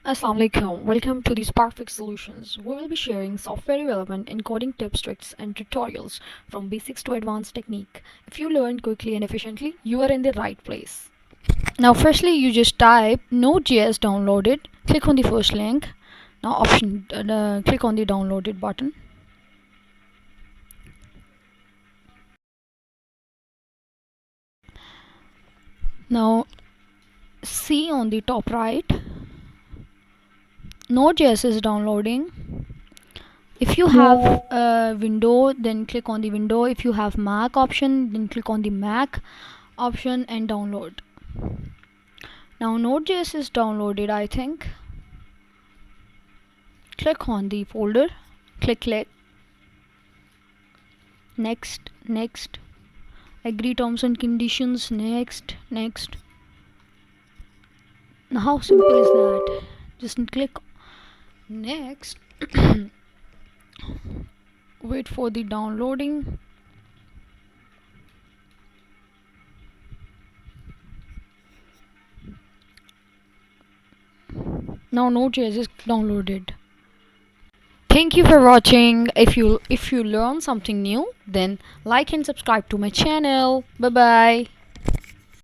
Assalamu alaikum. Welcome to these perfect solutions. We will be sharing software development and coding tips, tricks, and tutorials from basics to advanced technique. If you learn quickly and efficiently, you are in the right place. Now, firstly, you just type Node.js downloaded. Click on the first link. Now, click on the downloaded button. Now, see on the top right, Node.js is downloading. If you have a window, then click on the window. If you have Mac option, then click on the Mac option and download. Now Node.js is downloaded, I think. Click on the folder. Click next. Agree terms and conditions. Next. Now how simple is that? Just click next. Wait for the downloading. Now Node.js is downloaded. Thank you for watching. If you learn something new, then like and subscribe to my channel. Bye bye.